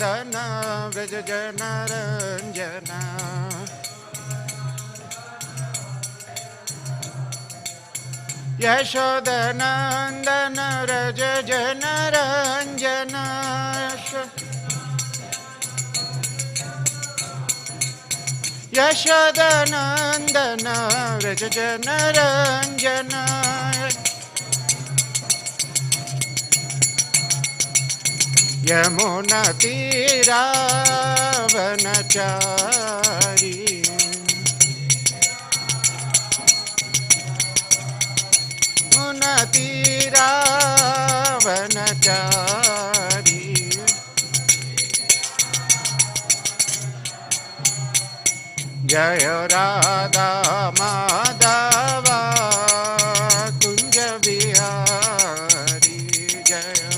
Vraj Jana Ranjana Yashodanandana Raja Jana Ranjana Yashodanandana Raja Jana Ranjana Yamuna Tira Vanachari Yamuna Tira Vanachari Jaya Radha Madhava Kunja Vihari Jaya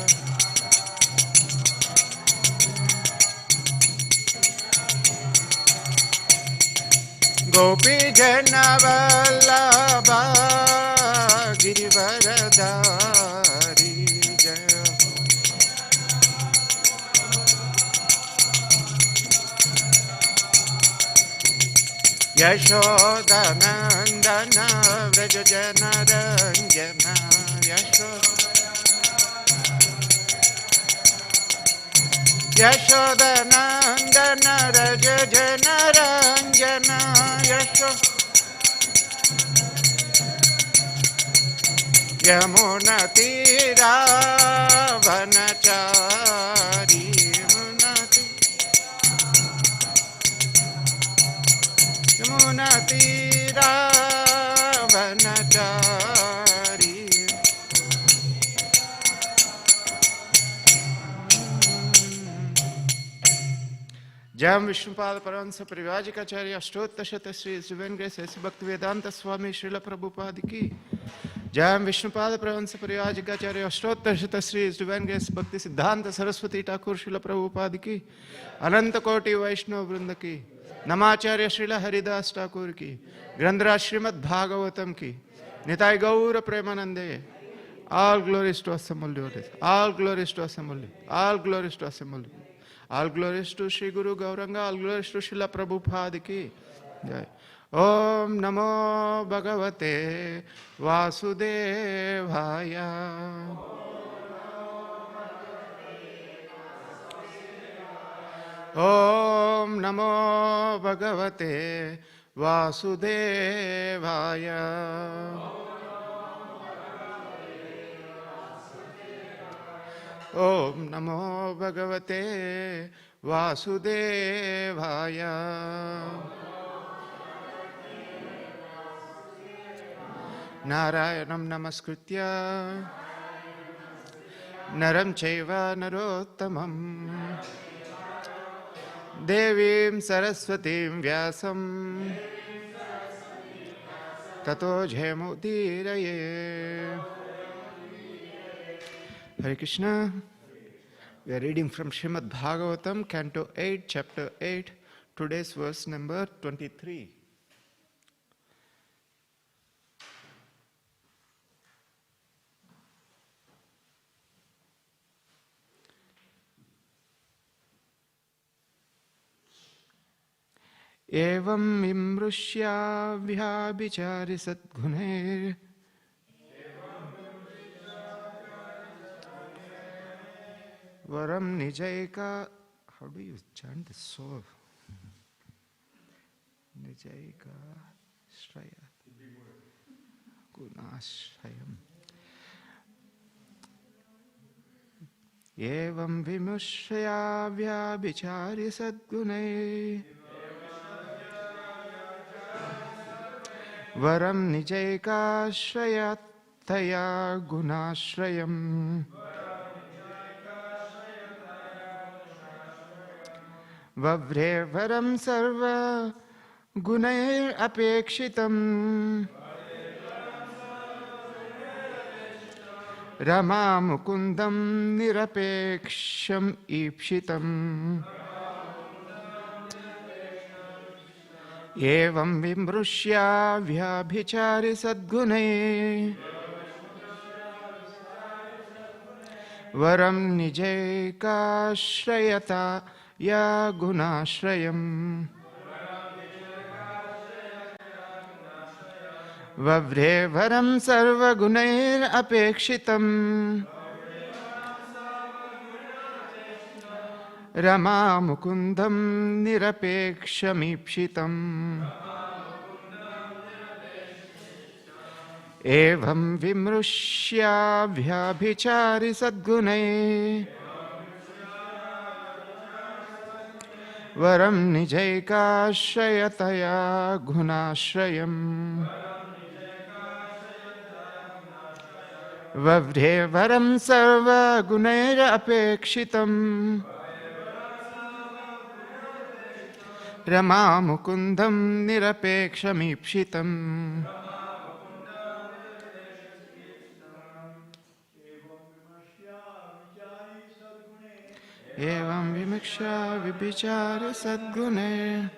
Gopi Jana Vallabha Girivaradhari Jaya Yashodanandana Vraj Jana Ranjana Yashodanandana Raja Jana Ranjana Yamuna Tira Vanachari Yamuna Tira Vanachari Jam Vishnupada Paransa Parivajikacharya Ashtotashata Sri Divine Grace Bhaktivedanta Swami Srila Prabhupada ki Jam Vishnupada Paransa Parivajikacharya Ashtotashata Sri Divine Grace Bhakti Siddhanta Saraswati Thakur Srila Prabhupada ki Ananta Koti Vaishnava Vrinda ki Namacharya Srila Haridas Thakur ki Grandhara Śrīmad Bhāgavatam ki Nitai Gaura Premanande. All glories to Asamulya. All glories to Asamulya. All glories to Asamulya. All glories to Shri Guru Gauranga, all glories to Srila Prabhupada ki Jai. Om Namo Bhagavate Vasudevaya. Om Namo Bhagavate Vasudevaya. Om Namo Bhagavate Vasudevaya. Narayanam Namaskritya Naram Chaiva Narottamam Devim Saraswatim Vyasam Tato Jayamudiraye. Hare Krishna. We are reading from Śrīmad Bhāgavatam, Canto 8, Chapter 8. Today's verse number 23. Evam imrushya vyabichari sadgunair Varam Nijaika. How do you chant this so? Nijaika Shraya Gunashrayam. Evam vimushya vyabichari sadgunai Varam Nijaika Shrayataya Gunashrayam. Vavre varam sarva gunair apekshitam Rama mukundam nirapeksham ipshitam Evam vimrushya vyabhichari sadgunai Varam Nijekashrayata ya gunashrayam. Vavre varam sarva gunair apekshitam. Rama mukundam nirapekshamipshitam. Evam vimrushya vyabhichari sadgunai. Varam nijaikashrayataya gunashrayam. Vavre varam sarva gunaira apekshitam. Rama mukundam nirapekshamipshitam. Evam vimukshya vibhichara sadgune.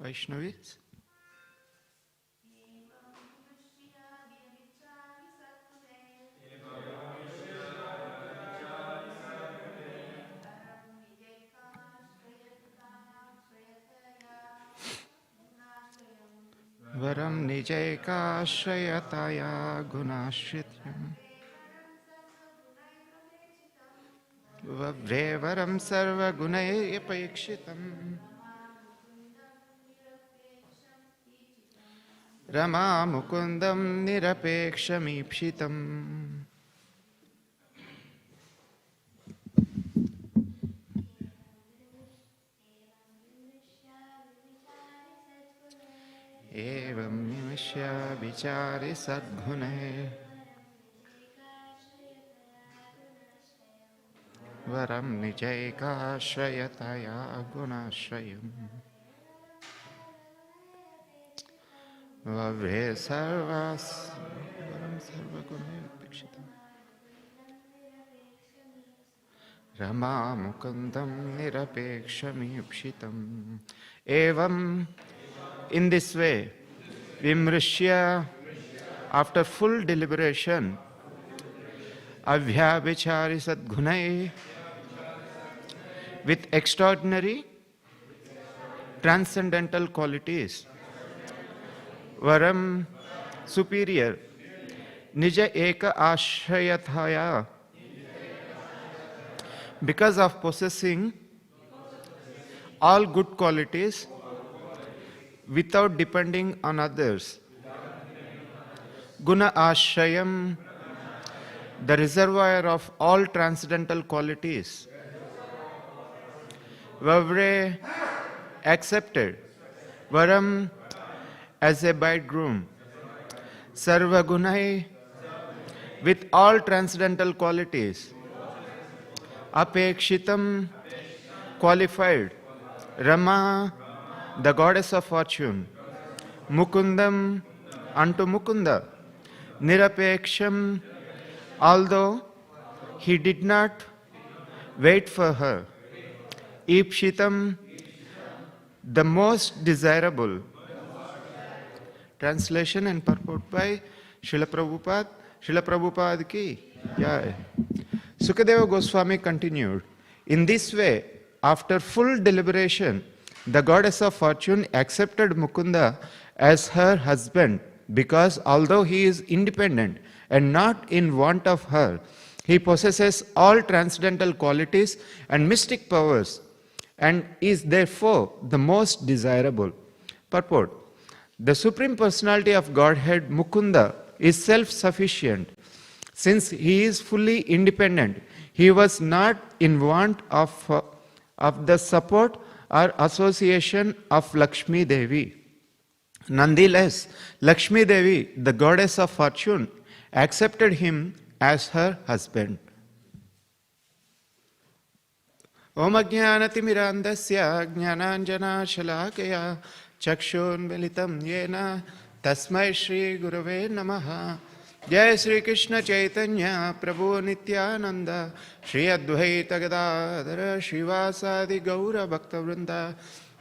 Vaishnavis. Varam nijaikashrayataya gunashrityam. Vavre varam sarva gunai apekshitam. Rama mukundam nirapekshamipshitam. Evam nimashya vichari sadgune. Varam nijaikashrayataya gunashrayam. Vavre sarvas varam sarvagunai apekshitam. Rama mukundam nirapekshamipshitam. Evam, in this way, vimrishya, after full deliberation, avyavichari sadgunai, with extraordinary transcendental qualities, varam, superior, nija eka ashrayathaya, because of possessing all good qualities without depending on others. Guna ashrayam, the reservoir of all transcendental qualities. Vavre, accepted. Varam, as a bridegroom. Sarva gunai, with all transcendental qualities. Apekshitam, qualified. Rama, the goddess of fortune. Mukundam, unto Mukunda. Nirapeksham, although he did not wait for her. Ipshitam, the most desirable. Translation and purport by Srila Prabhupada. Srila Prabhupada ki jai. Sukadeva Goswami continued, in this way, after full deliberation, the goddess of fortune accepted Mukunda as her husband because although he is independent and not in want of her, he possesses all transcendental qualities and mystic powers and is therefore the most desirable. Purport. The Supreme Personality of Godhead, Mukunda, is self-sufficient. Since he is fully independent, he was not in want of the support or association of Lakshmi Devi. Nonetheless, Lakshmi Devi, the goddess of fortune, accepted him as her husband. Om Ajnanatimirandasya Jnananjana Shalakaya Chakshunmilitam Yena Tasmai Shri Gurave Namaha. Jai Shri Krishna Chaitanya Prabhu Nityananda Shri Advaita Gadadhara Shivasadi Gaura Bhaktivinoda.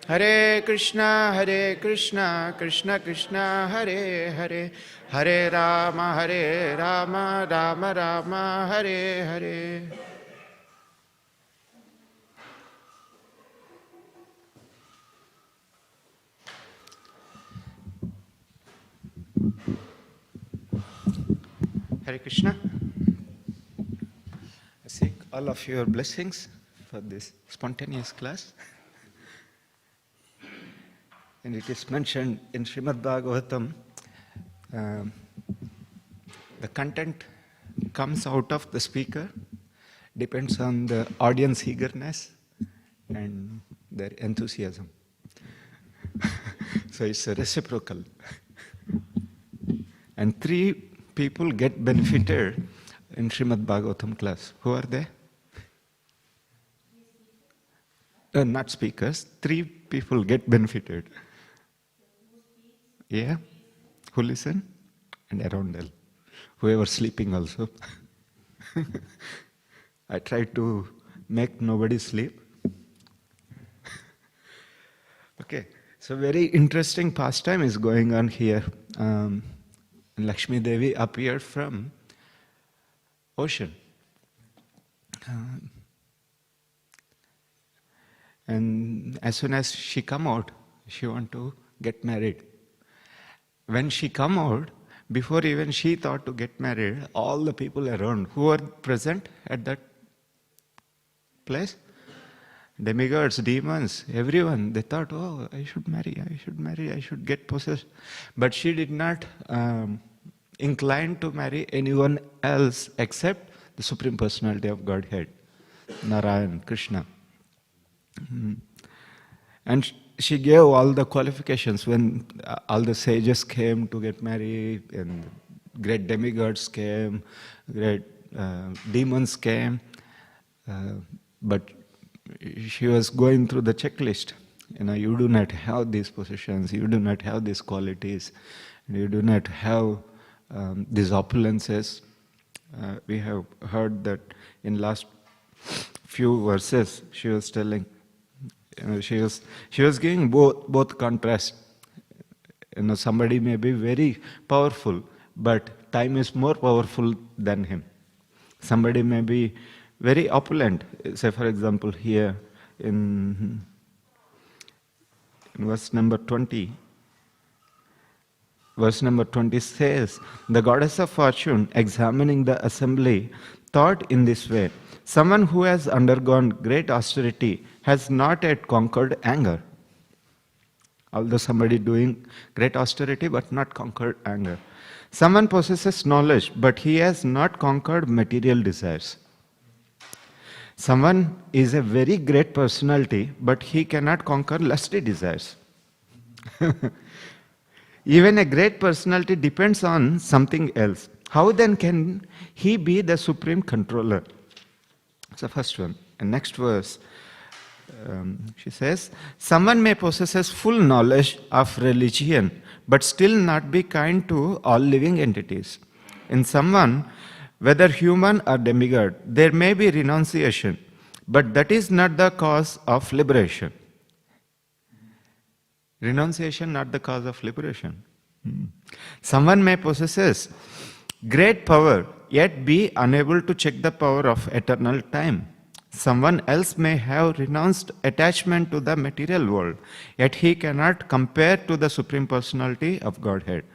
Hare Krishna, Krishna Krishna, Hare Hare, Hare Rama, Rama Rama, Hare Hare. Hare Krishna. I seek all of your blessings for this spontaneous class. And it is mentioned in Śrīmad Bhāgavatam, the content comes out of the speaker, depends on the audience eagerness and their enthusiasm. So it's a reciprocal. And 3 people get benefited in Śrīmad Bhāgavatam class. Who are they? Not speakers. 3 people get benefited. Yeah? Who listen? And around them. Whoever sleeping also. I try to make nobody sleep. Okay. So very interesting pastime is going on here. Lakshmi Devi appeared from ocean. And as soon as she come out, she want to get married. When she come out, before even she thought to get married, all the people around who were present at that place, demigods, demons, everyone, they thought, oh, I should marry, I should get possessed. But she did not incline to marry anyone else except the Supreme Personality of Godhead, Narayan, Krishna. And she gave all the qualifications when all the sages came to get married, and great demigods came, great demons came, but she was going through the checklist. You do not have these positions, you do not have these qualities, you do not have these opulences. We have heard that in last few verses she was telling. She was giving both contrast. Somebody may be very powerful, but time is more powerful than him. Somebody may be very opulent. Say, for example, here in verse number 20. Verse number 20 says, the goddess of fortune, examining the assembly, thought in this way: someone who has undergone great austerity has not yet conquered anger. Although somebody doing great austerity but not conquered anger. Someone possesses knowledge, but he has not conquered material desires. Someone is a very great personality, but he cannot conquer lusty desires. Even a great personality depends on something else. How then can he be the supreme controller? That's the first one. And next verse, she says, someone may possess full knowledge of religion, but still not be kind to all living entities. In someone, whether human or demigod, there may be renunciation, but that is not the cause of liberation. Renunciation not the cause of liberation. Someone may possess great power, yet be unable to check the power of eternal time. Someone else may have renounced attachment to the material world, yet he cannot compare to the Supreme Personality of Godhead.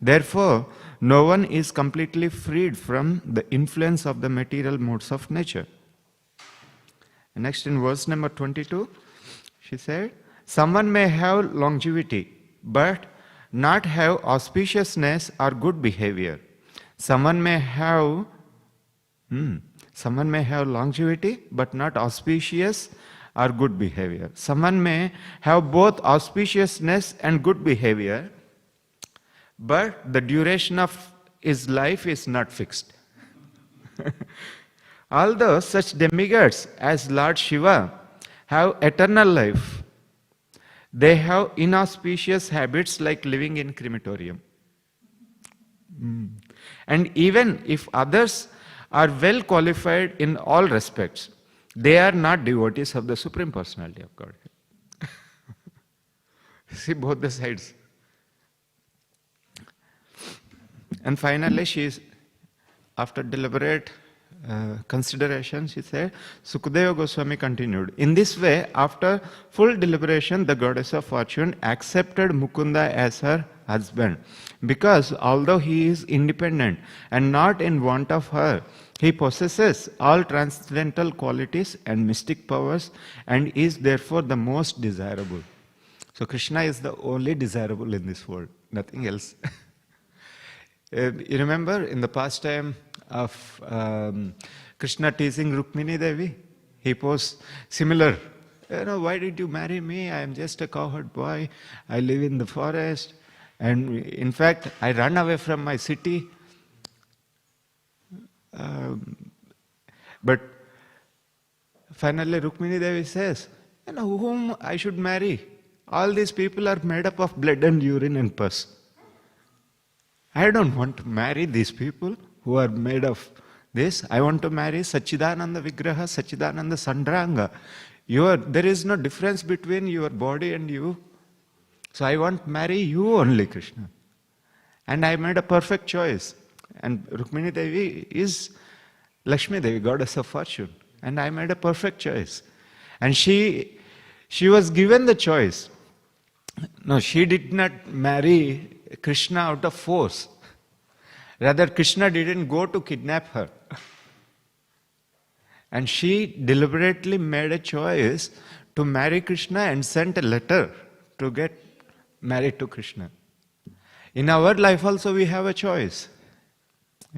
Therefore, no one is completely freed from the influence of the material modes of nature. Next, in verse number 22, she said, someone may have longevity, but not have auspiciousness or good behavior. Someone may have longevity, but not auspicious or good behavior. Someone may have both auspiciousness and good behavior, but the duration of his life is not fixed. Although such demigods as Lord Shiva have eternal life, they have inauspicious habits like living in crematorium. And even if others are well qualified in all respects, they are not devotees of the Supreme Personality of Godhead. See both the sides. And finally, after deliberate consideration, she said, Sukadeva Goswami continued, in this way, after full deliberation, the goddess of fortune accepted Mukunda as her husband, because although he is independent and not in want of her, he possesses all transcendental qualities and mystic powers and is therefore the most desirable. So Krishna is the only desirable in this world, nothing else. You remember in the pastime of Krishna teasing Rukmini Devi? He posed similar, why did you marry me? I am just a cowherd boy. I live in the forest. And in fact, I run away from my city. But finally Rukmini Devi says, whom I should marry? All these people are made up of blood and urine and pus. I don't want to marry these people who are made of this. I want to marry Sachidananda Vigraha, Sachidananda Sandranga. There is no difference between your body and you. So I want to marry you only, Krishna. And I made a perfect choice. And Rukmini Devi is Lakshmi Devi, goddess of fortune. And I made a perfect choice. And she was given the choice. No, she did not marry Krishna out of force. Rather, Krishna didn't go to kidnap her. And she deliberately made a choice to marry Krishna and sent a letter to get married to Krishna. In our life also we have a choice.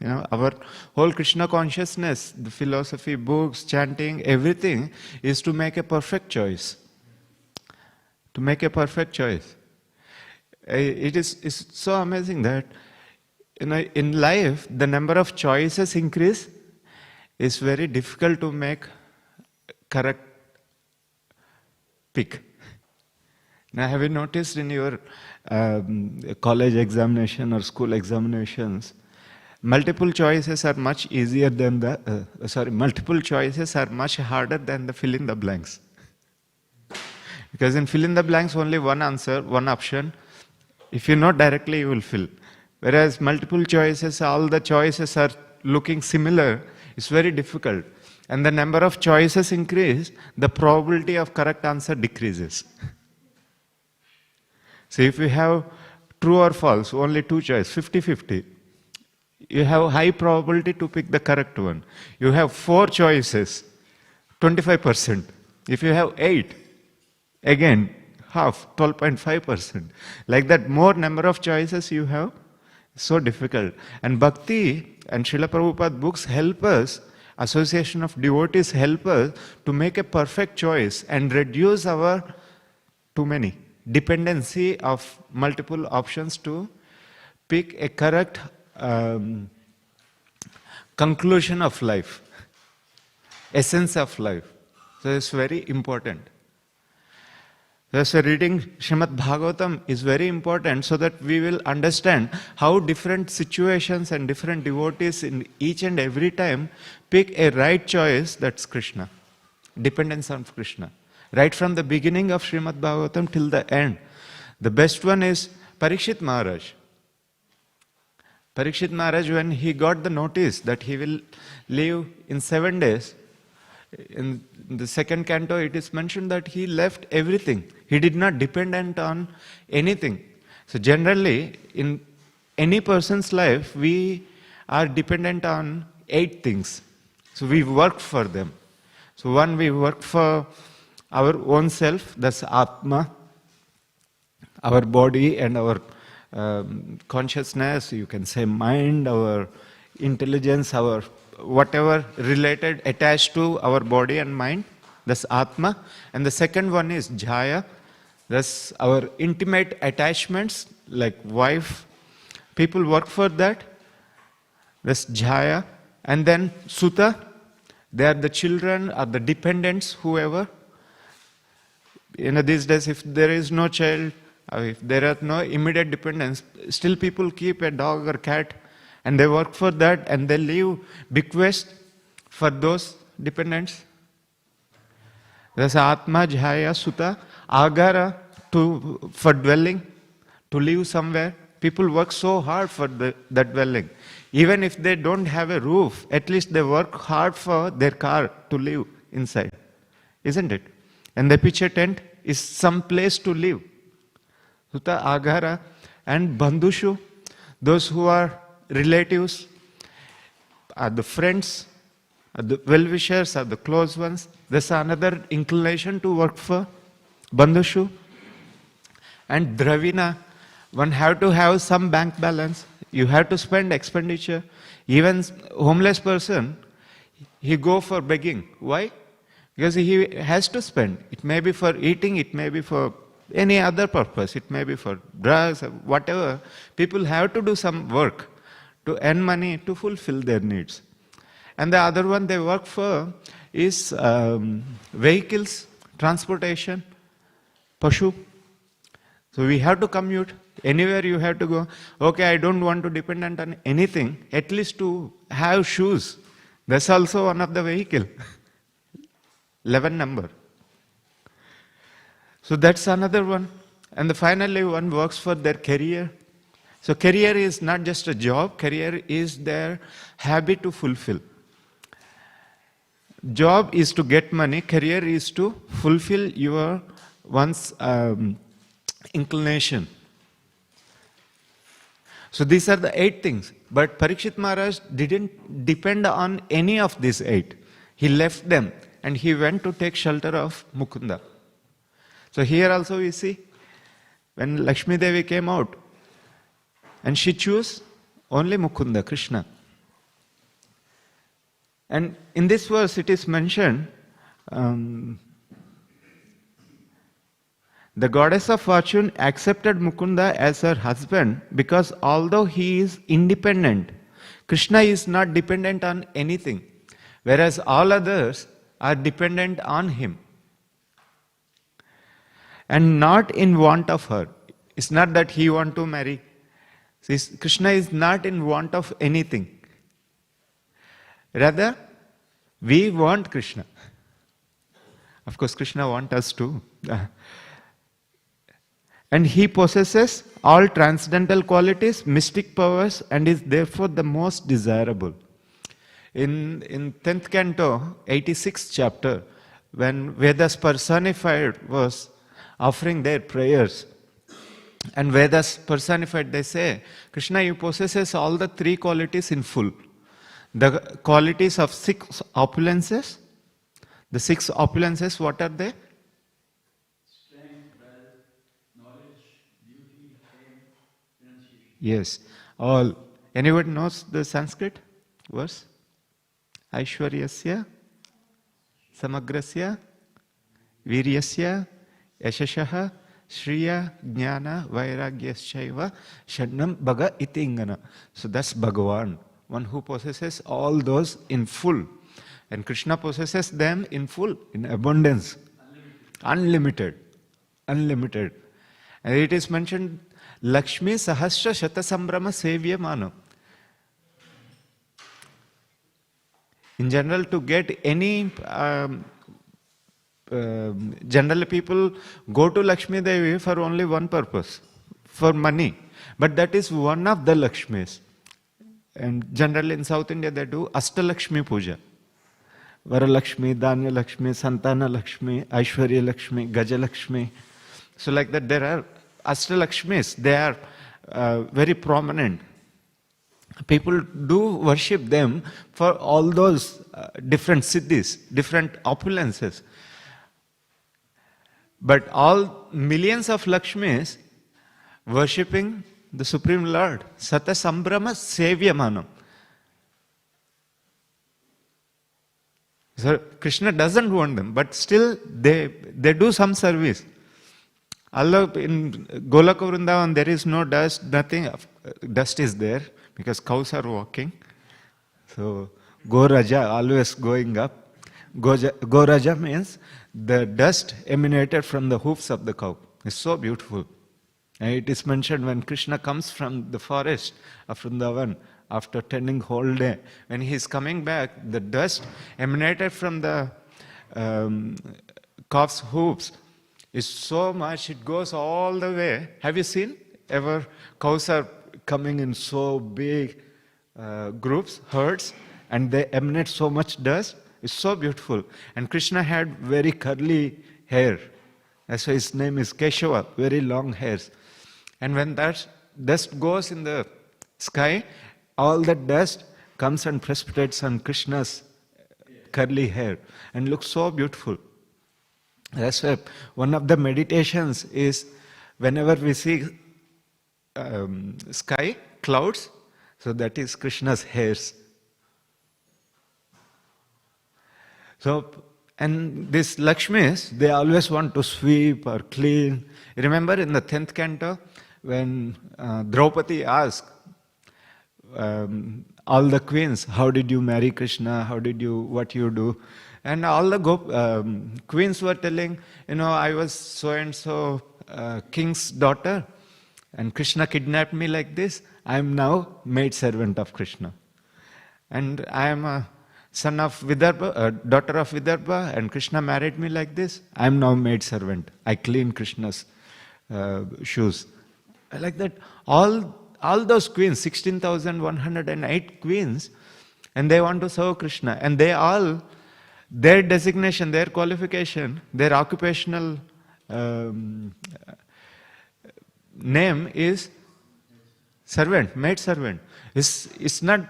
Our whole Krishna consciousness, the philosophy, books, chanting, everything is to make a perfect choice. To make a perfect choice. It's so amazing that in life the number of choices increase. It's very difficult to make correct pick. Now, have you noticed in your college examination or school examinations, multiple choices are much easier than multiple choices are much harder than the fill in the blanks. Because in fill in the blanks, only one answer, one option. If you know directly, you will fill. Whereas multiple choices, all the choices are looking similar, it's very difficult. And the number of choices increase, the probability of correct answer decreases. So if you have true or false, only two choices, 50-50, you have high probability to pick the correct one. You have 4 choices, 25%. If you have 8, again, half, 12.5%. Like that, more number of choices you have, so difficult. And Bhakti and Srila Prabhupada books help us, association of devotees help us to make a perfect choice and reduce our too many dependency of multiple options to pick a correct conclusion of life, essence of life. So it's very important. So reading Śrīmad Bhāgavatam is very important so that we will understand how different situations and different devotees in each and every time pick a right choice, that's Krishna. Dependence on Krishna. Right from the beginning of Śrīmad Bhāgavatam till the end. The best one is Parikshit Maharaj. Parikshit Maharaj, when he got the notice that he will live in 7 days, in the second canto it is mentioned that he left everything. He did not dependent on anything. So generally, in any person's life, we are dependent on 8 things. So we work for them. So one, we work for our own self, that's Atma, our body and our consciousness, you can say mind, our intelligence, our whatever related, attached to our body and mind, that's Atma. And the second one is Jaya, that's our intimate attachments, like wife. People work for that, that's Jaya. And then Sutta, they are the children or the dependents, whoever. These days, if there is no child, or if there are no immediate dependents, still people keep a dog or cat and they work for that and they leave bequest for those dependents. There's Atma, Jaya, Sutta, Agara for dwelling, to live somewhere. People work so hard for that dwelling. Even if they don't have a roof, at least they work hard for their car to live inside. Isn't it? And the pitcher tent is some place to live. Sutta, Agara, and Bandhushu, those who are relatives, are the friends, are the well-wishers, are the close ones. There's another inclination to work for Bandhushu. And Dravina, one have to have some bank balance. You have to spend expenditure. Even homeless person, he go for begging. Why? Because he has to spend. It may be for eating, it may be for any other purpose, it may be for drugs, whatever. People have to do some work to earn money to fulfill their needs. And the other one they work for is vehicles, transportation, Pashu. So we have to commute. Anywhere you have to go. Okay, I don't want to dependent on anything, at least to have shoes. That's also one of the vehicle. 11 number. So that's another one. And finally one works for their career. So career is not just a job, career is their habit to fulfill. Job is to get money, career is to fulfill your one's inclination. So these are the 8 things. But Parikshit Maharaj didn't depend on any of these 8. He left them and he went to take shelter of Mukunda. So here also we see, when Lakshmi Devi came out, and she chose only Mukunda, Krishna. And in this verse it is mentioned, the goddess of fortune accepted Mukunda as her husband because although he is independent, Krishna is not dependent on anything, whereas all others are dependent on him. And not in want of her. It's not that he want to marry. See, Krishna is not in want of anything. Rather, we want Krishna. Of course, Krishna wants us too. And he possesses all transcendental qualities, mystic powers, and is therefore the most desirable. In 10th canto, 86th chapter, when Vedas personified was offering their prayers, and Vedas personified, they say, Krishna, you possesses all the 3 qualities in full. The qualities of 6 opulences. The 6 opulences, what are they? Strength, wealth, knowledge, beauty, fame, renunciation. Yes, all. Anyone knows the Sanskrit verse? Aishwaryasya, Samagrasya, Viryasya, Yashashaha, Shriya, Jnana, Vairagyashaiva, Shannam, Bhaga Itingana. So that's Bhagavan, one who possesses all those in full. And Krishna possesses them in full, in abundance. Unlimited. Unlimited. And it is mentioned, Lakshmi Sahasra Shata Sambrama Sevya Mano. In general, to get any generally people go to Lakshmi Devi for only one purpose, for money. But that is one of the Lakshmis. And generally in South India they do Ashtalakshmi Puja. Varalakshmi, Dhanya Lakshmi, Santana Lakshmi, Aishwarya Lakshmi, Gaja Lakshmi. So like that there are Ashtalakshmis, they are very prominent. People do worship them for all those different siddhis, different opulences. But all millions of Lakshmis worshipping the Supreme Lord, Sata Sambrama Sevya Manam. So Krishna doesn't want them, but still they do some service. Allah in Golaka Vrindavan there is no dust, nothing. Dust is there because cows are walking. So Goraja always going up. Goraja means the dust emanated from the hoofs of the cow. It's so beautiful. And it is mentioned when Krishna comes from the forest of Vrindavan after tending whole day. When he is coming back, the dust emanated from the cow's hooves is so much, it goes all the way. Have you seen ever cows are coming in so big groups, herds, and they emanate so much dust? It's so beautiful. And Krishna had very curly hair. That's why his name is Keshava, very long hairs. And when that dust goes in the sky, all that dust comes and precipitates on Krishna's curly hair and looks so beautiful. That's why one of the meditations is whenever we see sky, clouds, so that is Krishna's hairs. So, and these Lakshmis, they always want to sweep or clean. Remember in the 10th canto, when Draupadi asked all the queens, how did you marry Krishna, what you do? And all the queens were telling, I was so-and-so king's daughter, and Krishna kidnapped me like this. I am now maid servant of Krishna. And I am a son of Vidarbha, daughter of Vidarbha, and Krishna married me like this. I am now maid servant. I clean Krishna's shoes. Like that, all those queens, 16,108 queens, and they want to serve Krishna. And they all, their designation, their qualification, their occupational name is servant, maid servant. It's not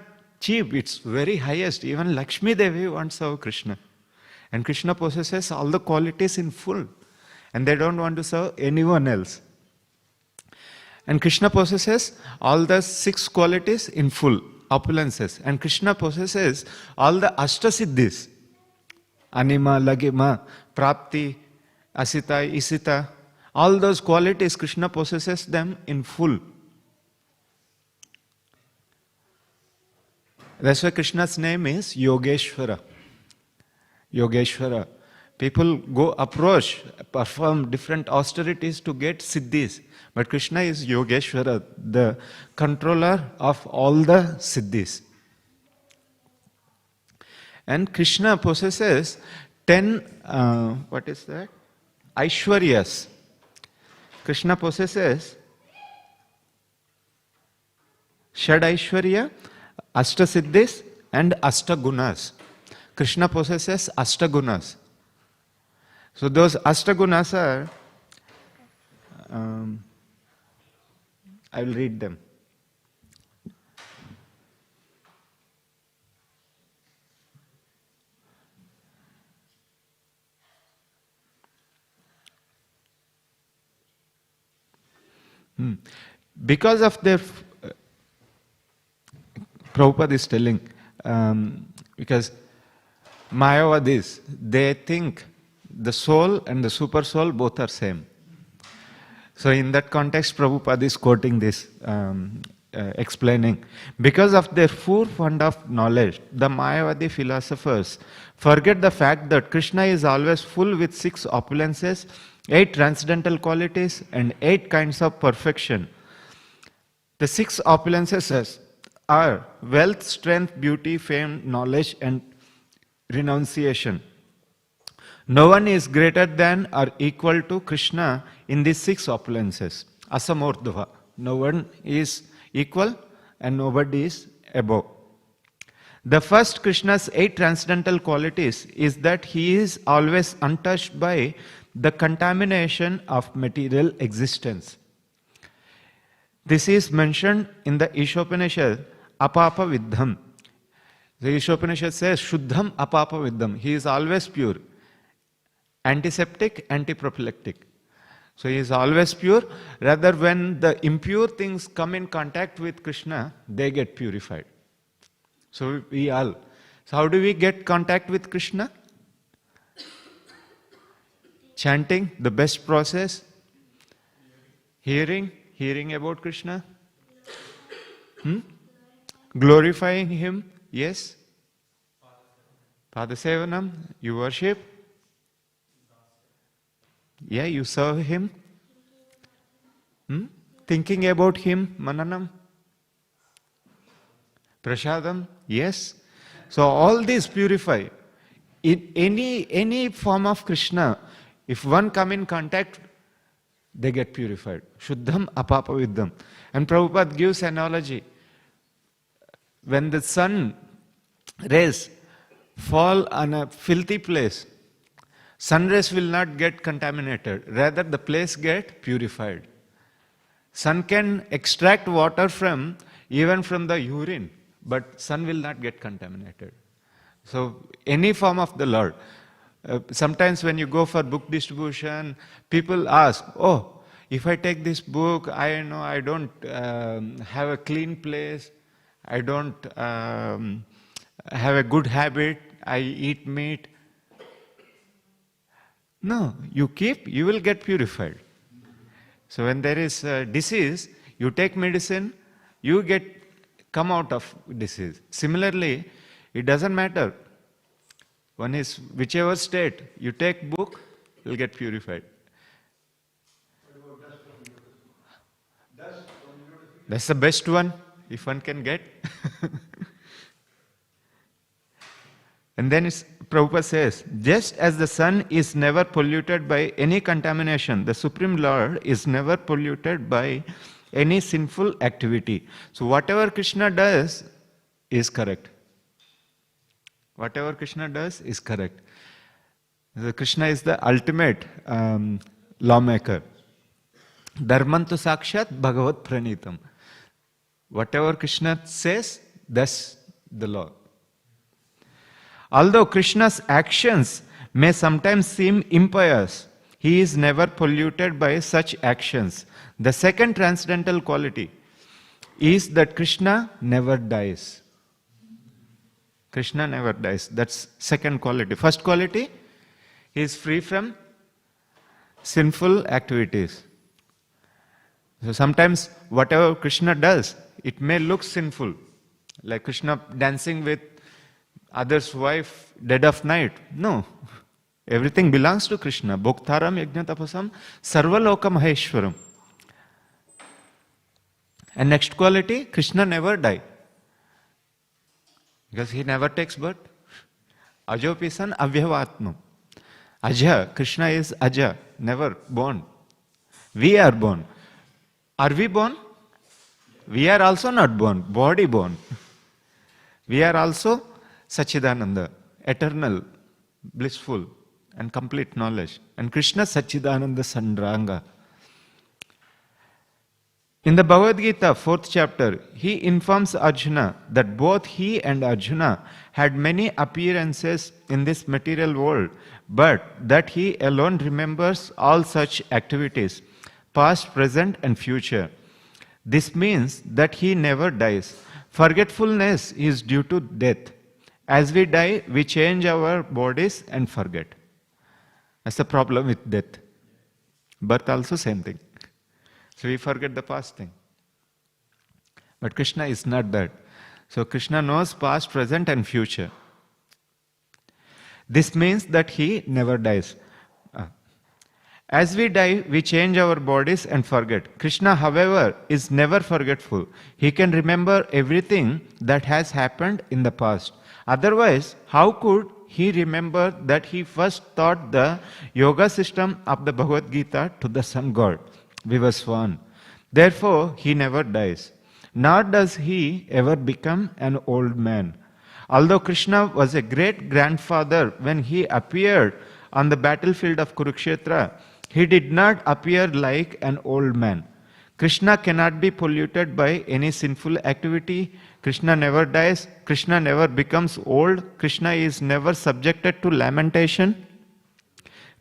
cheap, it's very highest. Even Lakshmi Devi wants to serve Krishna. And Krishna possesses all the qualities in full. And they don't want to serve anyone else. And Krishna possesses all the 6 qualities in full, opulences. And Krishna possesses all the Ashtasiddhis. Anima, Lagima, Prapti, Asita, Isita. All those qualities, Krishna possesses them in full. That's why Krishna's name is Yogeshwara. Yogeshwara. People go approach, perform different austerities to get siddhis. But Krishna is Yogeshwara, the controller of all the siddhis. And Krishna possesses 10, what is that? Aishwaryas. Krishna possesses Shad Aishwarya, Ashtasiddhis and Ashtagunas. Krishna possesses Ashtagunas. So those Ashtagunas are, I will read them. Because of their, Prabhupada is telling, because Mayavadis, they think the soul and the super soul both are same. So in that context, Prabhupada is quoting this, explaining, because of their poor fund of knowledge, the Mayavadi philosophers forget the fact that Krishna is always full with 6 opulences, 8 transcendental qualities and 8 kinds of perfection. The 6 opulences are wealth, strength, beauty, fame, knowledge and renunciation. No one is greater than or equal to Krishna in these 6 opulences. Asamordhva. No one is equal and nobody is above. The first Krishna's 8 transcendental qualities is that he is always untouched by the contamination of material existence. This is mentioned in the Ishopanishad, Apapa Viddham. The Ishopanishad says, Shuddham Apapa Viddham. He is always pure. Antiseptic, antiprophylactic. So he is always pure. Rather, when the impure things come in contact with Krishna, they get purified. So we all. So how do we get contact with Krishna? Chanting, the best process. Hearing about Krishna. Glorifying him, yes. Padasevanam, you worship. Yeah, you serve him. Thinking about him, mananam. Prasadam, yes. So all these purify. In any form of Krishna, if one come in contact, they get purified. Shuddham apapaviddham. And Prabhupada gives analogy. When the sun rays fall on a filthy place, sun rays will not get contaminated. Rather, the place get purified. Sun can extract water even from the urine, but sun will not get contaminated. So, any form of the Lord. Sometimes when you go for book distribution, people ask, oh, if I take this book, I know I don't have a clean place, I don't have a good habit, I eat meat. No, you keep, you will get purified. So when there is a disease, you take medicine, you come out of disease. Similarly, it doesn't matter. One is whichever state, you take book, you'll get purified. That's the best one, if one can get. And then Prabhupada says, just as the sun is never polluted by any contamination, the Supreme Lord is never polluted by any sinful activity. So whatever Krishna does is correct. Whatever Krishna does is correct. Krishna is the ultimate lawmaker. Dharmantu sakshat bhagavat pranitam. Whatever Krishna says, that's the law. Although Krishna's actions may sometimes seem impious, he is never polluted by such actions. The second transcendental quality is that Krishna never dies. Krishna never dies. That's second quality. First quality, he is free from sinful activities. So sometimes whatever Krishna does, it may look sinful. Like Krishna dancing with others' wife dead of night. No. Everything belongs to Krishna. Bhoktaram yajnatapasam sarvaloka maheshwaram. And next quality, Krishna never dies. Because he never takes birth. Ajopisan avyhavatmam. Aja, Krishna is Aja, never born. We are born. Are we born? We are also not born, body born. We are also Sachidananda, eternal, blissful, and complete knowledge. And Krishna Sachidananda Sandranga. In the Bhagavad Gita, 4th chapter, he informs Arjuna that both he and Arjuna had many appearances in this material world, but that he alone remembers all such activities, past, present, and future. This means that he never dies. Forgetfulness is due to death. As we die, we change our bodies and forget. That's the problem with death. Birth also same thing. So we forget the past thing. But Krishna is not that. So Krishna knows past, present, and future. This means that he never dies. As we die, we change our bodies and forget. Krishna, however, is never forgetful. He can remember everything that has happened in the past. Otherwise, how could he remember that he first taught the yoga system of the Bhagavad Gita to the sun god, Vivaswan? Therefore, he never dies. nor does he ever become an old man. Although Krishna was a great grandfather when he appeared on the battlefield of Kurukshetra, he did not appear like an old man. Krishna cannot be polluted by any sinful activity. Krishna never dies. Krishna never becomes old. Krishna is never subjected to lamentation.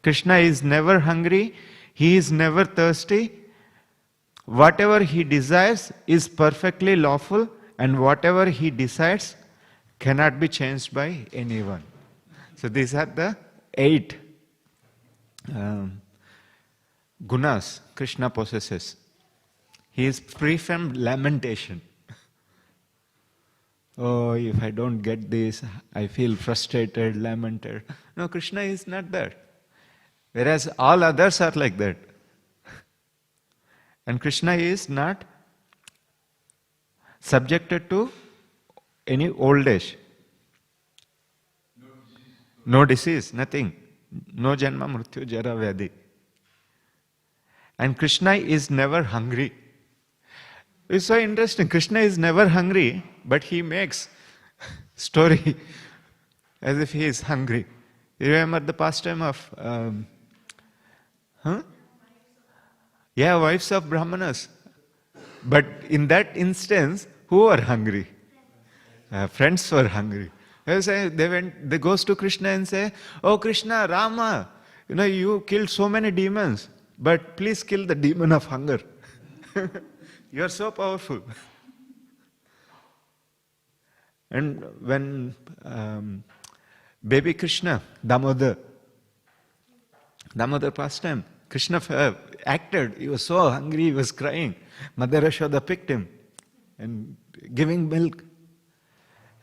Krishna is never hungry. He is never thirsty. Whatever he desires is perfectly lawful, and whatever he decides cannot be changed by anyone. So these are the 8 gunas Krishna possesses. He is free from lamentation. Oh, if I don't get this, I feel frustrated, lamented. No, Krishna is not that. Whereas all others are like that. And Krishna is not subjected to any old age. No disease, nothing. No janma, mrityu, jara, vyadhi. And Krishna is never hungry. It's so interesting. Krishna is never hungry, but he makes story as if he is hungry. You remember the pastime of wives of Brahmanas. But in that instance, who were hungry? Friends were hungry. They goes to Krishna and say, "Oh Krishna, Rama, you killed so many demons, but please kill the demon of hunger." You are so powerful. And when baby Krishna, Damodar pastime, Krishna acted. He was so hungry, he was crying. Mother Yashoda picked him and giving milk.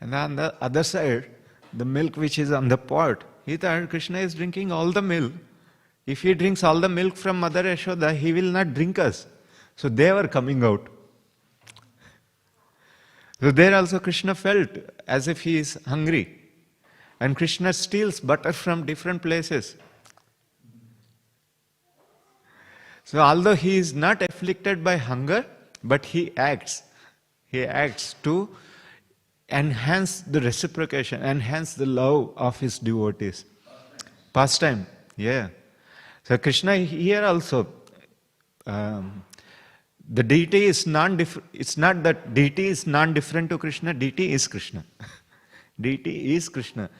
And on the other side, the milk which is on the pot, he thought Krishna is drinking all the milk. If he drinks all the milk from Mother Yashoda, he will not drink us. So they were coming out. So there also Krishna felt as if he is hungry. And Krishna steals butter from different places. So although he is not afflicted by hunger, but he acts. He acts to enhance the reciprocation, enhance the love of his devotees. Pastime, yeah. So Krishna here also, the deity is non-different. It's not that deity is non-different to Krishna. Deity is Krishna. Deity is Krishna.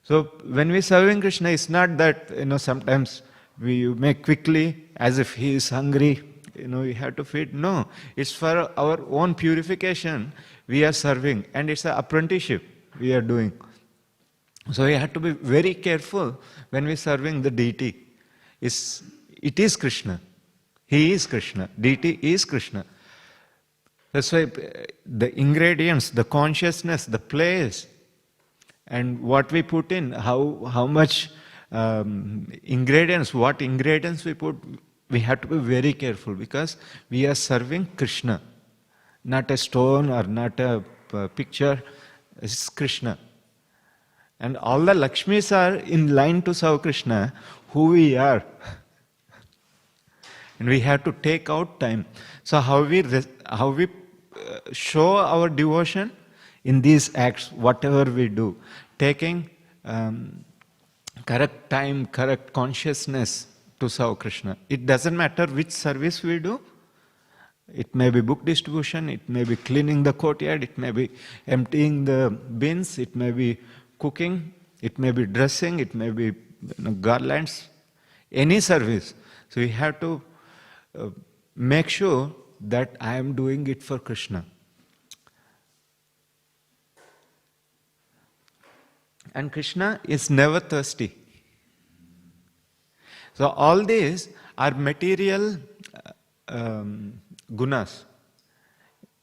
So when we serving Krishna, it's not that sometimes we make quickly as if he is hungry. We have to feed. No, it's for our own purification. We are serving, and it's an apprenticeship we are doing. So we have to be very careful when we are serving the deity. It is Krishna. He is Krishna. Deity is Krishna. That's why the ingredients, the consciousness, the place, and what we put in, how much ingredients, what ingredients we put, we have to be very careful because we are serving Krishna. Not a stone or not a picture, it's Krishna. And all the Lakshmis are in line to serve Krishna, who we are. And we have to take out time. So how we show our devotion in these acts, whatever we do, taking correct time, correct consciousness to serve Krishna. It doesn't matter which service we do. It may be book distribution, it may be cleaning the courtyard, it may be emptying the bins, it may be cooking, it may be dressing, it may be garlands, any service. So we have to make sure that I am doing it for Krishna. And Krishna is never thirsty. So all these are material gunas.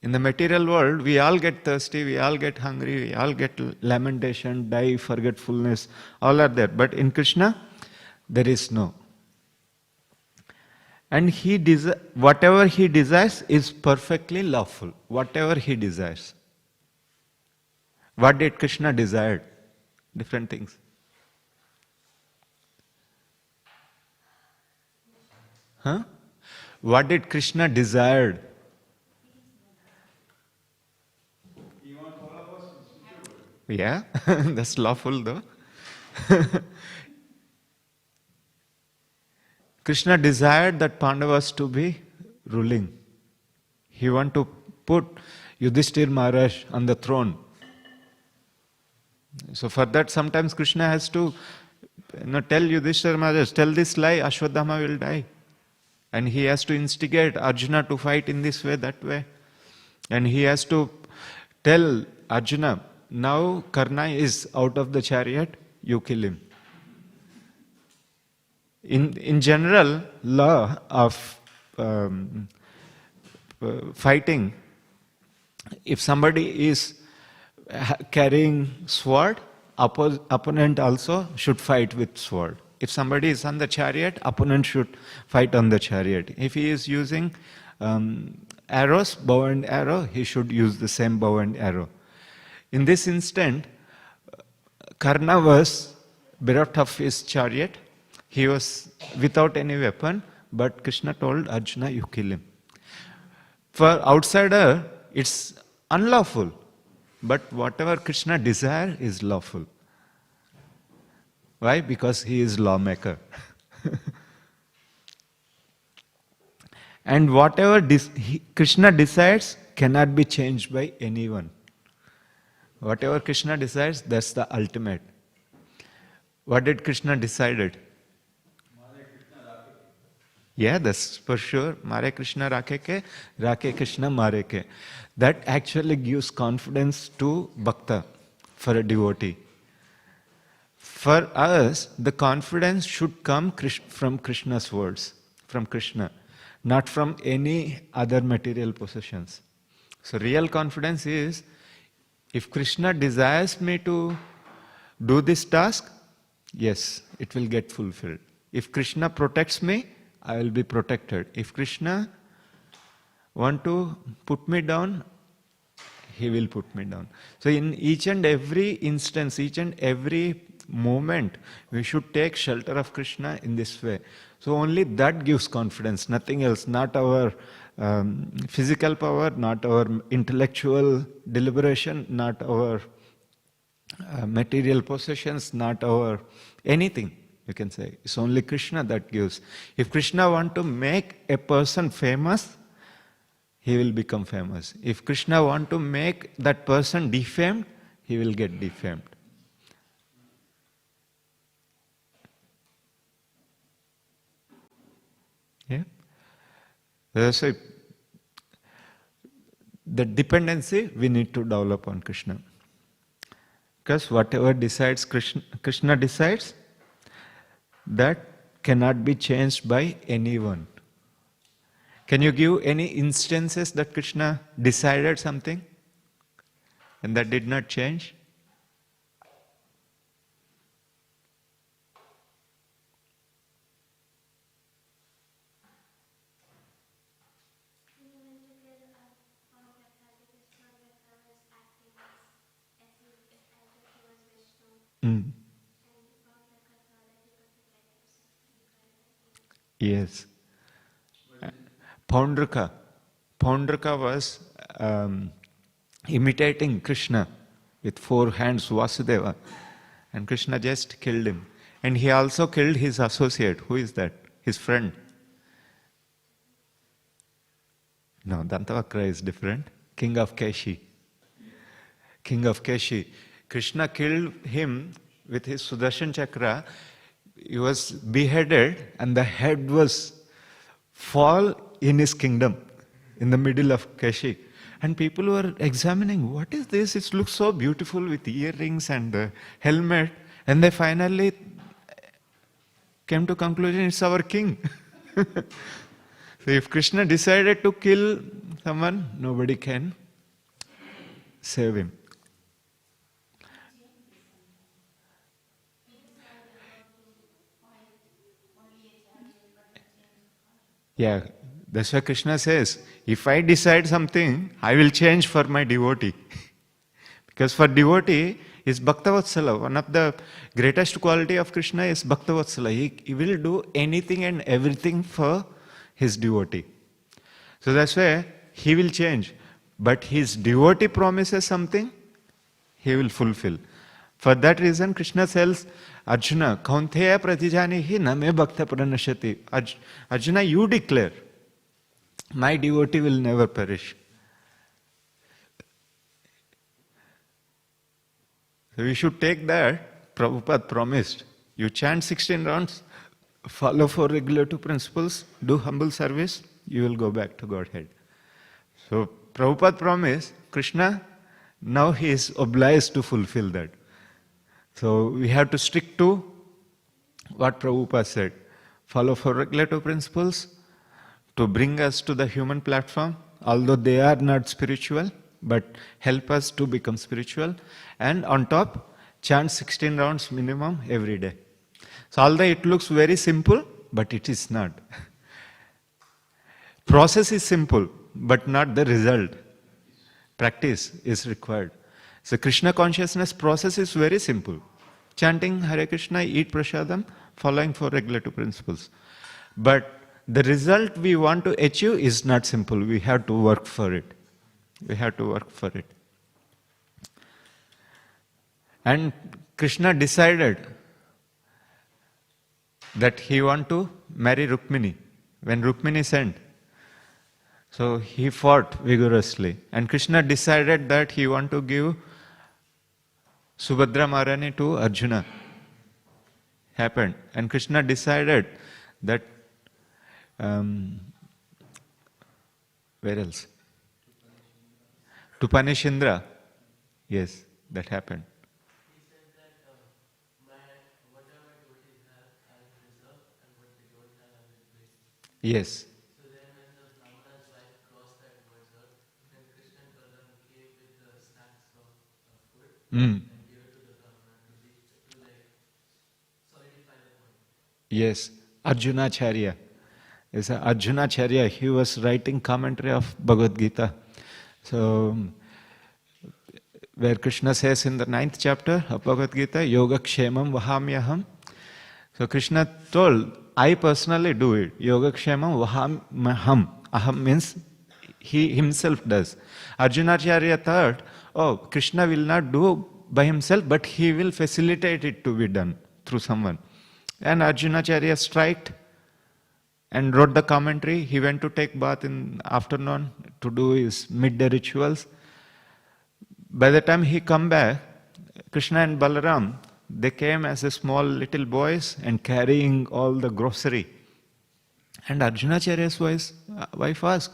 In the material world, we all get thirsty, we all get hungry, we all get lamentation, die, forgetfulness, all are there. But in Krishna, there is no. And whatever he desires is perfectly lawful. Whatever he desires. What did Krishna desire? Different things. What did Krishna desired? Yeah, that's lawful though. Krishna desired that Pandavas to be ruling. He wanted to put Yudhishthir Maharaj on the throne. So for that sometimes Krishna has to tell Yudhishthir Maharaj, tell this lie, Ashwadhama will die. And he has to instigate Arjuna to fight in this way, that way. And he has to tell Arjuna, now Karna is out of the chariot, you kill him. In general law of fighting, if somebody is carrying sword, opponent also should fight with sword. If somebody is on the chariot, opponent should fight on the chariot. If he is using arrows, bow and arrow, he should use the same bow and arrow. In this instant, Karna was bereft of his chariot. He was without any weapon, but Krishna told Arjuna, you kill him. For outsider, it's unlawful. But whatever Krishna desires is lawful. Why? Because he is lawmaker. And whatever Krishna decides cannot be changed by anyone. Whatever Krishna decides, that's the ultimate. What did Krishna decided? Yeah, that's for sure. Mare Krishna rakhe ke, rakhe Krishna mare ke. That actually gives confidence to bhakta, for a devotee. For us, the confidence should come from Krishna's words, from Krishna, not from any other material possessions. So real confidence is, if Krishna desires me to do this task, yes, it will get fulfilled. If Krishna protects me, I will be protected. If Krishna want to put me down, he will put me down. So in each and every instance, each and every moment, we should take shelter of Krishna in this way. So only that gives confidence, nothing else, not our physical power, not our intellectual deliberation, not our material possessions, not our anything. You can say it's only Krishna that gives. If Krishna want to make a person famous, he will become famous. If Krishna want to make that person defamed, he will get defamed. Yeah. So the dependency we need to develop on Krishna. Because whatever decides Krishna decides, that cannot be changed by anyone. Can you give any instances that Krishna decided something and that did not change? Yes. Poundraka was imitating Krishna with 4 hands, Vasudeva. And Krishna just killed him. And he also killed his associate. Who is that? His friend. No, Dantavakra is different. King of Keshi. King of Keshi. Krishna killed him with his Sudarshan Chakra. He was beheaded and the head was fall in his kingdom, in the middle of Keshi. And people were examining, what is this? It looks so beautiful with earrings and helmet. And they finally came to conclusion, it's our king. So if Krishna decided to kill someone, nobody can save him. Yeah, that's why Krishna says, if I decide something, I will change for my devotee. Because for devotee is Bhaktavatsala. One of the greatest quality of Krishna is Bhaktavatsala. He will do anything and everything for his devotee. So that's why he will change. But his devotee promises something, he will fulfill. For that reason, Krishna tells Arjuna, Kaunteya pratijanihi na me bhakta pranashati. Arjuna, you declare, my devotee will never perish. So we should take that. Prabhupada promised. You chant 16 rounds, follow 4 regulative principles, do humble service, you will go back to Godhead. So Prabhupada promised, Krishna, now he is obliged to fulfill that. So we have to stick to what Prabhupada said. Follow 4 regulative principles to bring us to the human platform, although they are not spiritual, but help us to become spiritual. And on top, chant 16 rounds minimum every day. So although it looks very simple, but it is not. Process is simple, but not the result. Practice is required. So Krishna consciousness process is very simple. Chanting Hare Krishna, eat prasadam, following 4 regulative principles. But the result we want to achieve is not simple. We have to work for it. We have to work for it. And Krishna decided that he want to marry Rukmini when Rukmini sent. So he fought vigorously. And Krishna decided that he want to give Subhadra Maharani to Arjuna. Happened. And Krishna decided that where else? To punish Indra. Yes, that happened. He said that whatever devotees have, I will preserve, and what they don't have, I will bring. Yes. So then when the Brahmana's wife crossed that border, then Krishna and Balaram came with the snacks of food and gave it to the Brahmana to like solidify the point. Yes. Arjuna-Acharya. Yes, Arjuna-Acharya, he was writing commentary of Bhagavad Gita. So, where Krishna says in the 9th chapter of Bhagavad Gita, Yoga Kshemam Vahamyaham. So Krishna told, I personally do it. Yoga Kshemam Vahamyaham. Aham means he himself does. Arjuna-Acharya thought, oh, Krishna will not do by himself, but he will facilitate it to be done through someone. And Arjuna-Acharya striked and wrote the commentary. He went to take bath in afternoon to do his midday rituals. By the time he come back, Krishna and Balaram, they came as a small little boys and carrying all the grocery. And Arjuna-Acharya's wife asked,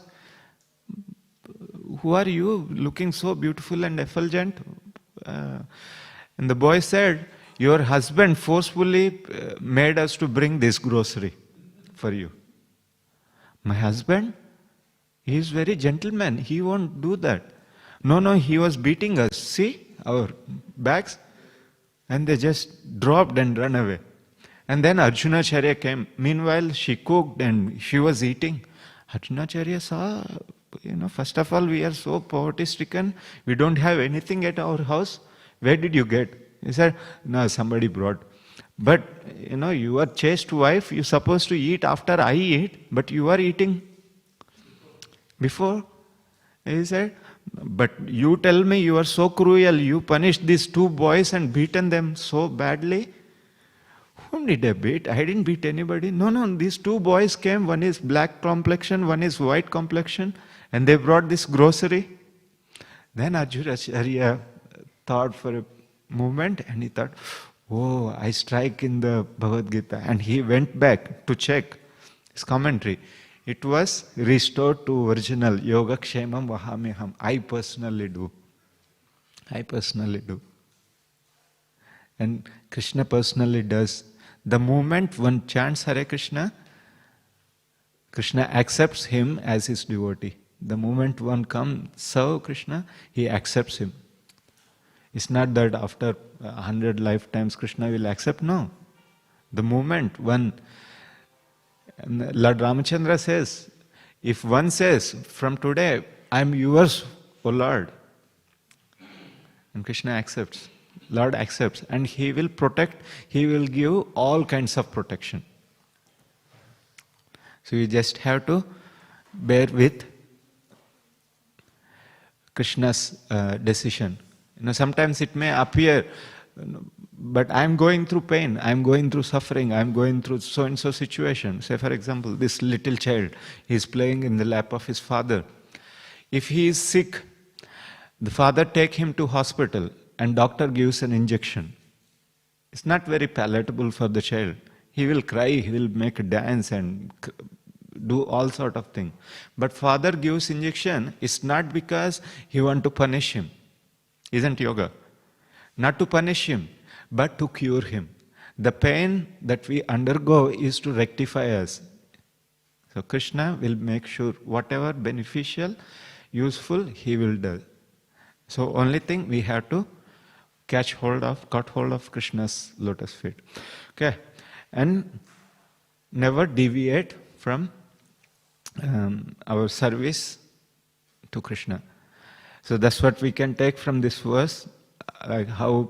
who are you looking so beautiful and effulgent? And the boy said, your husband forcefully made us to bring this grocery for you. My husband? He is very gentleman. He won't do that. No, he was beating us. See our bags? And they just dropped and ran away. And then Arjuna-Acharya came. Meanwhile, she cooked and she was eating. Arjuna-Acharya saw, first of all, we are so poverty-stricken. We don't have anything at our house. Where did you get? He said, no, somebody brought. But, you are chaste wife. You're supposed to eat after I eat. But you are eating before. He said, but you tell me you are so cruel. You punished these 2 boys and beaten them so badly. Whom did I beat? I didn't beat anybody. No, these 2 boys came. One is black complexion, one is white complexion. And they brought this grocery. Then Arjuna-Acharya thought for a moment and he thought, oh, I strike in the Bhagavad Gita. And he went back to check his commentary. It was restored to original. Yoga Kshemam Vahamyaham. I personally do. And Krishna personally does. The moment one chants Hare Krishna, Krishna accepts him as his devotee. The moment one comes serve Krishna, he accepts him. It's not that after 100 lifetimes Krishna will accept. No. The moment one, Lord Ramachandra says, if one says, from today, I am yours, O Lord, and Krishna accepts, Lord accepts, and he will protect, he will give all kinds of protection. So you just have to bear with Krishna's decision. Sometimes it may appear, but I'm going through pain, I'm going through suffering, I'm going through so-and-so situation. Say for example, this little child, he's playing in the lap of his father. If he is sick, the father take him to hospital and doctor gives an injection. It's not very palatable for the child. He will cry, he will make a dance and do all sort of things. But father gives injection, it's not because he want to punish him. Isn't yoga? Not to punish him, but to cure him. The pain that we undergo is to rectify us. So Krishna will make sure whatever beneficial, useful, he will do. So only thing we have to cut hold of Krishna's lotus feet. Okay, and never deviate from our service to Krishna. So that's what we can take from this verse, like how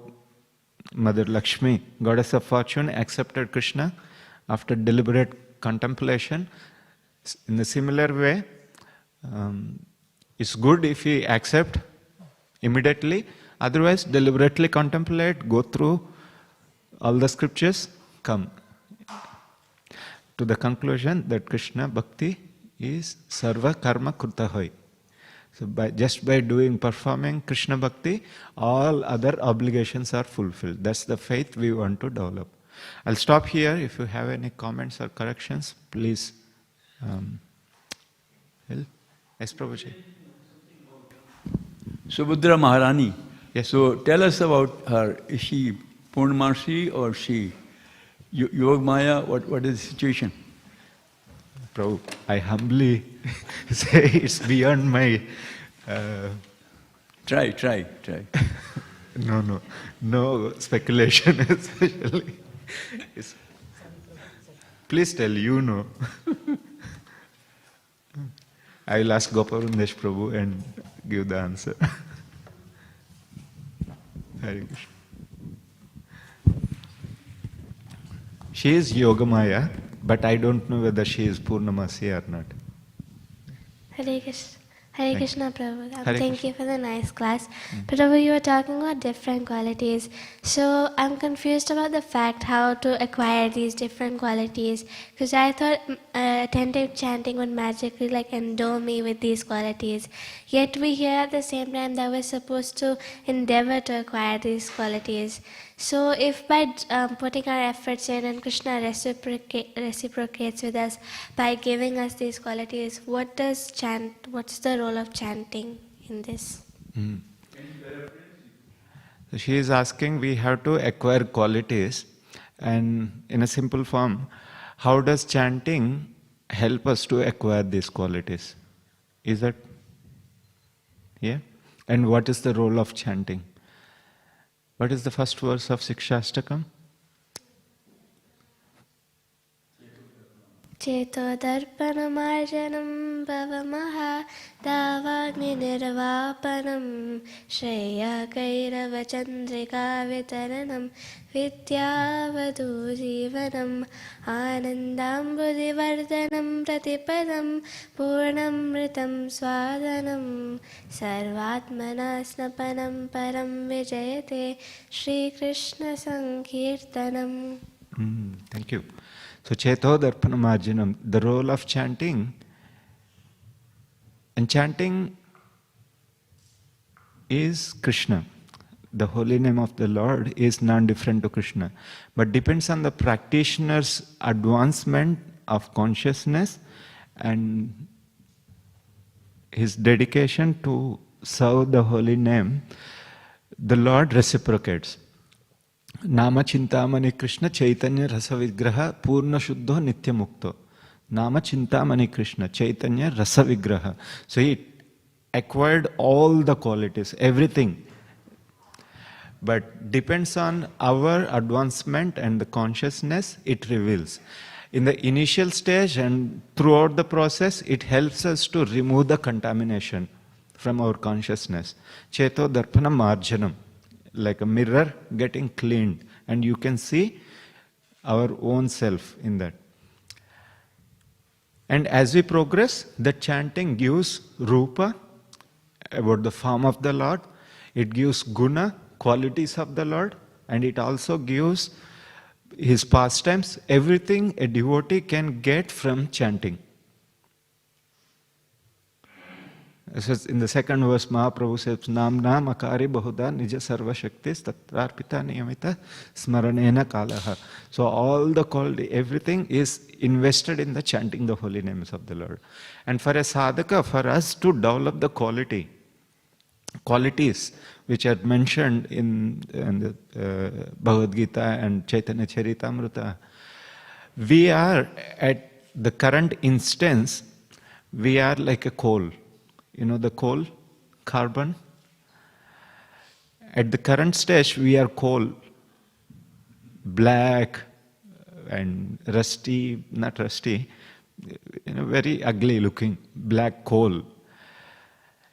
Mother Lakshmi, goddess of fortune, accepted Krishna after deliberate contemplation. In a similar way, it's good if we accept immediately, otherwise deliberately contemplate, go through all the scriptures, come to the conclusion that Krishna Bhakti is Sarva Karma Kruta Hoy. So just by performing Krishna Bhakti, all other obligations are fulfilled. That's the faith we want to develop. I'll stop here. If you have any comments or corrections, please. Yes, Prabhuji. Subhadra Maharani. Yes. So tell us about her. Is she Purnamasi or she Yogamaya? What is the situation? Prabhu, I humbly say it's beyond my... Try. No speculation especially. Please tell, you know. I will ask Gopavrundesh Prabhu and give the answer. Hare Krishna. She is Yogamaya, but I don't know whether she is Purnamasi or not. Hare Krishna. Hare Krishna, Prabhu. Hare Thank Krishna. you for the nice class. Prabhu, you were talking about different qualities. So I'm confused about the fact how to acquire these different qualities. Because I thought attentive chanting would magically endow me with these qualities. Yet we hear at the same time that we're supposed to endeavor to acquire these qualities. So if by putting our efforts in and Krishna reciprocates with us by giving us these qualities, what's the role of chanting in this? So she is asking, we have to acquire qualities, and in a simple form, how does chanting help us to acquire these qualities? Is that? Yeah? And what is the role of chanting? What is the first verse of Sikshastakam? Cheto darpanamarjanam bhavamaha davagni nirvapanam shreya kairava chandrika vitaranam vidyavadu jivanam anandambudivardhanam pratipadam purnamritam swadanam sarvatmana snapanam param vijayate Shri Krishna Sankirtanam. Thank you. So, Cheto Darpanamarjanam, the role of chanting, and chanting is Krishna. The holy name of the Lord is non-different to Krishna, but depends on the practitioner's advancement of consciousness and his dedication to serve the holy name. The Lord reciprocates. Nama Chintamani Krishna Chaitanya Rasa Vigraha Purna Shuddho Nitya Mukto. Nama Chintamani Krishna Chaitanya Rasa Vigraha. So he acquired all the qualities, everything. But depends on our advancement and the consciousness it reveals. In the initial stage and throughout the process, it helps us to remove the contamination from our consciousness. Cheto Darpana Marjanam. Like a mirror getting cleaned, and you can see our own self in that. And as we progress, the chanting gives rupa, about the form of the Lord. It gives guna, qualities of the Lord, and it also gives his pastimes, everything a devotee can get from chanting. In the second verse, Mahaprabhu says, Nam Nam Akari Bahuda Nija Sarva Shaktis Tatrarpita Niyamita Smaranena Kalaha. So all the quality, everything is invested in the chanting the holy names of the Lord. And for a sadhaka, for us to develop the qualities which are mentioned in the Bhagavad Gita and Chaitanya Charitamrita, we are at the current instance, we are like a coal. You know the coal, carbon? At the current stage, we are coal, black and rusty, not rusty, very ugly looking, black coal.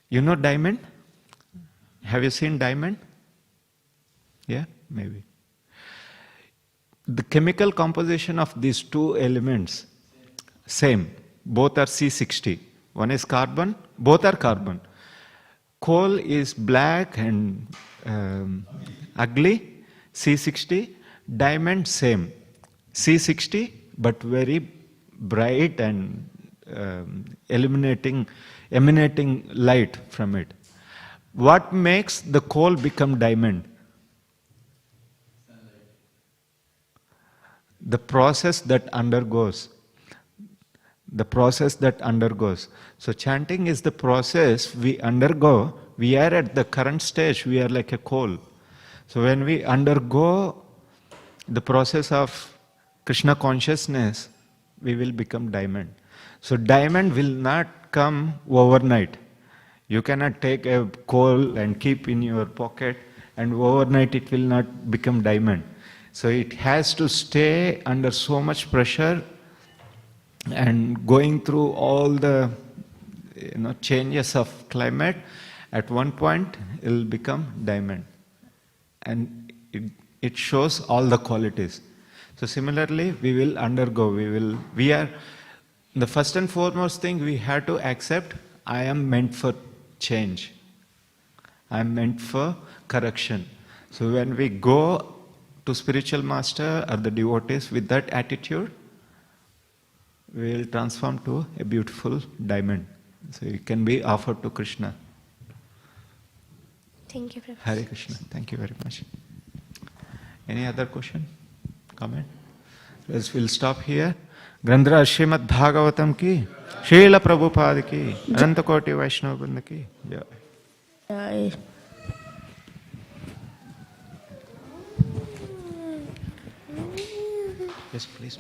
You know diamond? Have you seen diamond? Yeah, maybe. The chemical composition of these two elements, same. Both are C60. One is carbon, both are carbon. Coal is black and ugly, C60. Diamond, same. C60, but very bright and emanating light from it. What makes the coal become diamond? The process that undergoes. So chanting is the process we undergo. We are at the current stage, we are like a coal. So when we undergo the process of Krishna consciousness, we will become diamond. So diamond will not come overnight. You cannot take a coal and keep in your pocket and overnight it will not become diamond. So it has to stay under so much pressure and going through all the changes of climate. At one point it will become diamond, and it shows all the qualities. So similarly we will undergo, we are the first and foremost thing we have to accept, I am meant for change, I am meant for correction. So when we go to spiritual master or the devotees with that attitude, we will transform to a beautiful diamond. So it can be offered to Krishna. Thank you, Prabhu. Hare Krishna. Thank you very much. Any other question? Comment? Else we'll stop here. Grandhara Śrīmad Bhāgavatam ki, Srila Prabhupada ki, Ananta Koti Vaishnava Vrinda ki. Yeah. Yes, please.